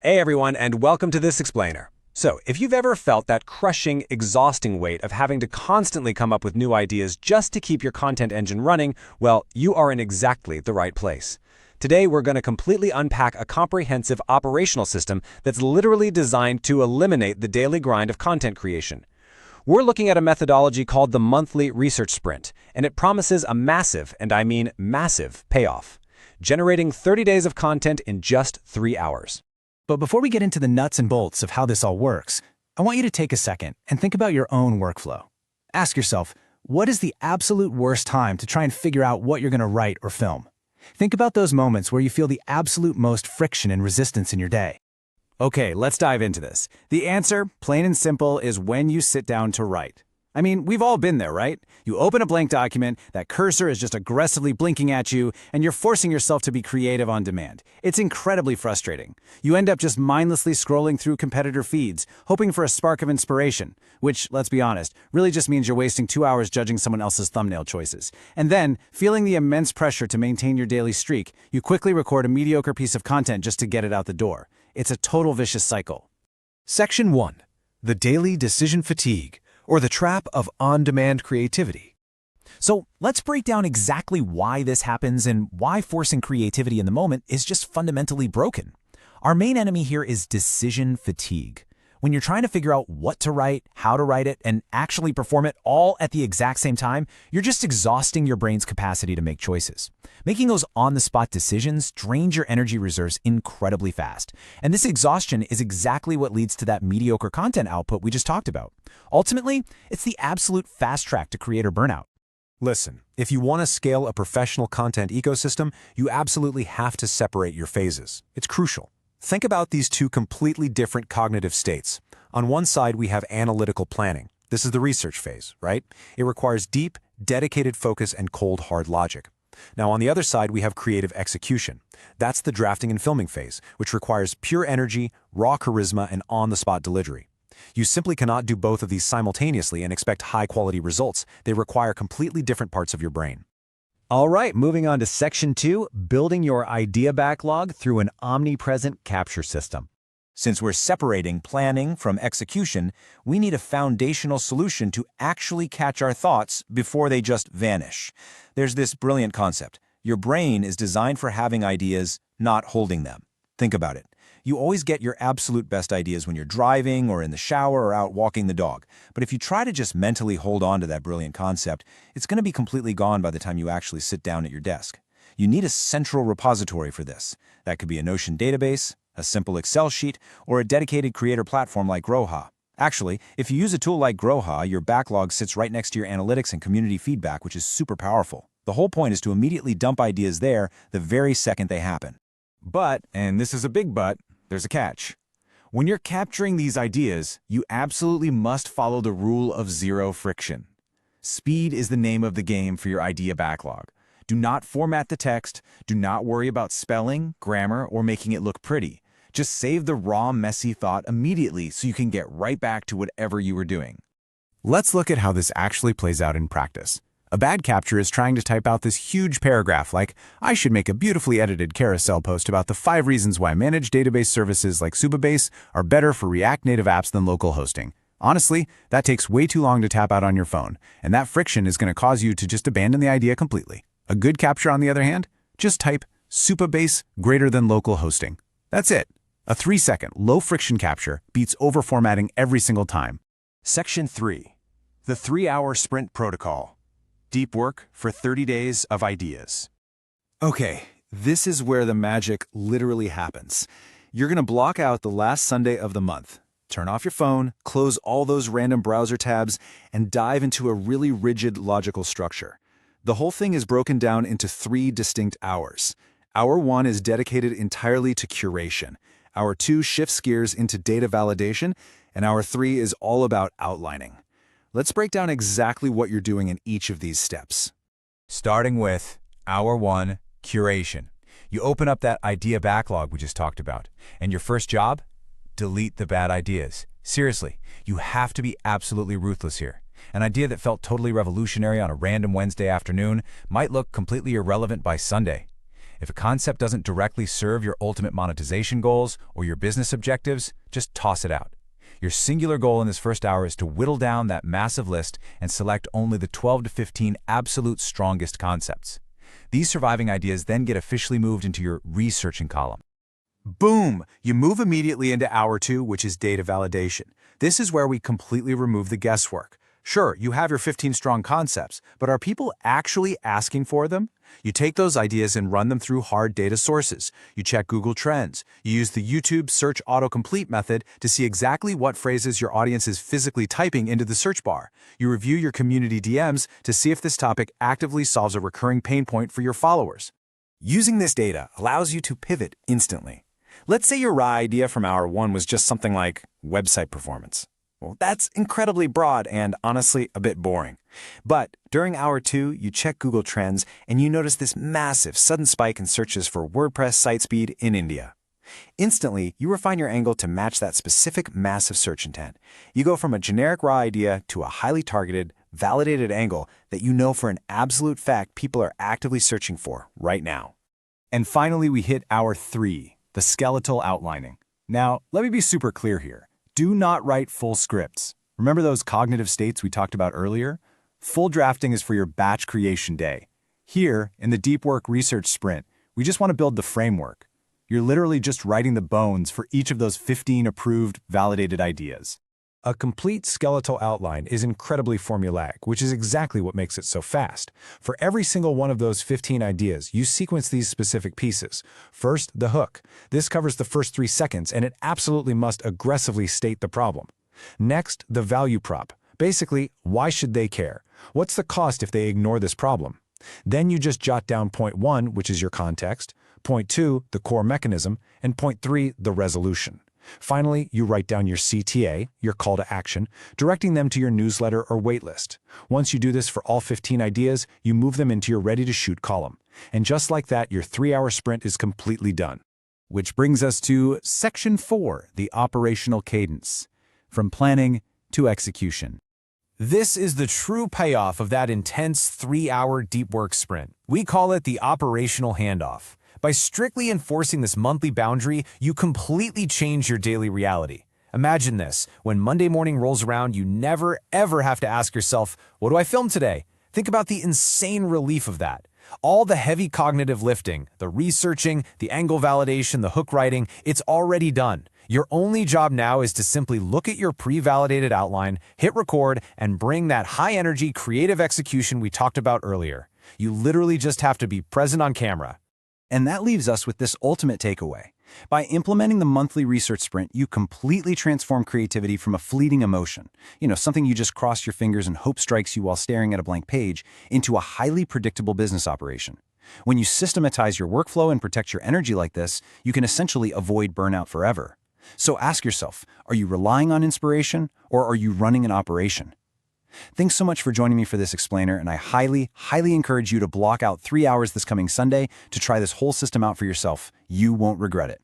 Hey everyone, and welcome to this explainer. So, if you've ever felt that crushing, exhausting weight of having to constantly come up with new ideas just to keep your content engine running, well, you are in exactly the right place. Today, we're going to completely unpack a comprehensive operational system that's literally designed to eliminate the daily grind of content creation. We're looking at a methodology called the monthly research sprint, and it promises a massive, and I mean massive, payoff, generating 30 days of content in just 3 hours. But before we get into the nuts and bolts of how this all works, I want you to take a second and think about your own workflow. Ask yourself, what is the absolute worst time to try and figure out what you're going to write or film? Think about those moments where you feel the absolute most friction and resistance in your day. Okay, let's dive into this. The answer, plain and simple, is when you sit down to write. I mean, we've all been there, right? You open a blank document, that cursor is just aggressively blinking at you, and you're forcing yourself to be creative on demand. It's incredibly frustrating. You end up just mindlessly scrolling through competitor feeds, hoping for a spark of inspiration, which, let's be honest, really just means you're wasting 2 hours judging someone else's thumbnail choices. And then, feeling the immense pressure to maintain your daily streak, you quickly record a mediocre piece of content just to get it out the door. It's a total vicious cycle. Section 1. The Daily Decision Fatigue, or the Trap of On-Demand Creativity. So let's break down exactly why this happens and why forcing creativity in the moment is just fundamentally broken. Our main enemy here is decision fatigue. When you're trying to figure out what to write, how to write it, and actually perform it all at the exact same time, you're just exhausting your brain's capacity to make choices. Making those on-the-spot decisions drains your energy reserves incredibly fast. And this exhaustion is exactly what leads to that mediocre content output we just talked about. Ultimately, it's the absolute fast track to creator burnout. Listen, if you want to scale a professional content ecosystem, you absolutely have to separate your phases. It's crucial. Think about these two completely different cognitive states. On one side, we have analytical planning. This is the research phase, right? It requires deep, dedicated focus and cold, hard logic. Now, on the other side, we have creative execution. That's the drafting and filming phase, which requires pure energy, raw charisma, and on-the-spot delivery. You simply cannot do both of these simultaneously and expect high-quality results. They require completely different parts of your brain. All right, moving on to Section 2, building your idea backlog through an omnipresent capture system. Since we're separating planning from execution, we need a foundational solution to actually catch our thoughts before they just vanish. There's this brilliant concept. Your brain is designed for having ideas, not holding them. Think about it. You always get your absolute best ideas when you're driving or in the shower or out walking the dog. But if you try to just mentally hold on to that brilliant concept, it's going to be completely gone by the time you actually sit down at your desk. You need a central repository for this. That could be a Notion database, a simple Excel sheet, or a dedicated creator platform like Growwh. Actually, if you use a tool like Growwh, your backlog sits right next to your analytics and community feedback, which is super powerful. The whole point is to immediately dump ideas there the very second they happen. But, and this is a big but, there's a catch. When you're capturing these ideas, you absolutely must follow the rule of zero friction. Speed is the name of the game for your idea backlog. Do not format the text, do not worry about spelling, grammar, or making it look pretty. Just save the raw, messy thought immediately so you can get right back to whatever you were doing. Let's look at how this actually plays out in practice. A bad capture is trying to type out this huge paragraph like, I should make a beautifully edited carousel post about the 5 reasons why managed database services like Supabase are better for React Native apps than local hosting. Honestly, that takes way too long to tap out on your phone, and that friction is going to cause you to just abandon the idea completely. A good capture, on the other hand, just type Supabase greater than local hosting. That's it. A 3-second, low-friction capture beats over-formatting every single time. Section 3. The 3-hour sprint protocol. Deep work for 30 days of ideas. Okay, this is where the magic literally happens. You're going to block out the last Sunday of the month. Turn off your phone, close all those random browser tabs, and dive into a really rigid logical structure. The whole thing is broken down into 3 distinct hours. Hour 1 is dedicated entirely to curation. Hour 2 shifts gears into data validation, and Hour 3 is all about outlining. Let's break down exactly what you're doing in each of these steps. Starting with Hour 1, curation. You open up that idea backlog we just talked about, and your first job? Delete the bad ideas. Seriously, you have to be absolutely ruthless here. An idea that felt totally revolutionary on a random Wednesday afternoon might look completely irrelevant by Sunday. If a concept doesn't directly serve your ultimate monetization goals or your business objectives, just toss it out. Your singular goal in this first hour is to whittle down that massive list and select only the 12 to 15 absolute strongest concepts. These surviving ideas then get officially moved into your researching column. Boom! You move immediately into hour 2, which is data validation. This is where we completely remove the guesswork. Sure, you have your 15 strong concepts, but are people actually asking for them? You take those ideas and run them through hard data sources. You check Google Trends. You use the YouTube search autocomplete method to see exactly what phrases your audience is physically typing into the search bar. You review your community DMs to see if this topic actively solves a recurring pain point for your followers. Using this data allows you to pivot instantly. Let's say your raw idea from hour 1 was just something like website performance. Well, that's incredibly broad and honestly a bit boring. But during hour 2, you check Google Trends and you notice this massive sudden spike in searches for WordPress site speed in India. Instantly, you refine your angle to match that specific massive search intent. You go from a generic raw idea to a highly targeted, validated angle that you know for an absolute fact people are actively searching for right now. And finally, we hit hour 3, the skeletal outlining. Now, let me be super clear here. Do not write full scripts. Remember those cognitive states we talked about earlier? Full drafting is for your batch creation day. Here, in the deep work research sprint, we just want to build the framework. You're literally just writing the bones for each of those 15 approved, validated ideas. A complete skeletal outline is incredibly formulaic, which is exactly what makes it so fast. For every single one of those 15 ideas, you sequence these specific pieces. First, the hook. This covers the first 3 seconds, and it absolutely must aggressively state the problem. Next, the value prop. Basically, why should they care? What's the cost if they ignore this problem? Then you just jot down point 1, which is your context, point 2, the core mechanism, and point 3, the resolution. Finally, you write down your CTA, your call to action, directing them to your newsletter or waitlist. Once you do this for all 15 ideas, you move them into your ready-to-shoot column. And just like that, your 3-hour sprint is completely done. Which brings us to Section 4, the operational cadence. From planning to execution. This is the true payoff of that intense 3-hour deep work sprint. We call it the operational handoff. By strictly enforcing this monthly boundary, you completely change your daily reality. Imagine this. When Monday morning rolls around, you never, ever have to ask yourself, what do I film today? Think about the insane relief of that. All the heavy cognitive lifting, the researching, the angle validation, the hook writing, it's already done. Your only job now is to simply look at your pre-validated outline, hit record, and bring that high-energy creative execution we talked about earlier. You literally just have to be present on camera. And that leaves us with this ultimate takeaway. By implementing the monthly research sprint, you completely transform creativity from a fleeting emotion, something you just cross your fingers and hope strikes you while staring at a blank page, into a highly predictable business operation. When you systematize your workflow and protect your energy like this, you can essentially avoid burnout forever. So ask yourself, are you relying on inspiration or are you running an operation? Thanks so much for joining me for this explainer, and I highly, highly encourage you to block out 3 hours this coming Sunday to try this whole system out for yourself. You won't regret it.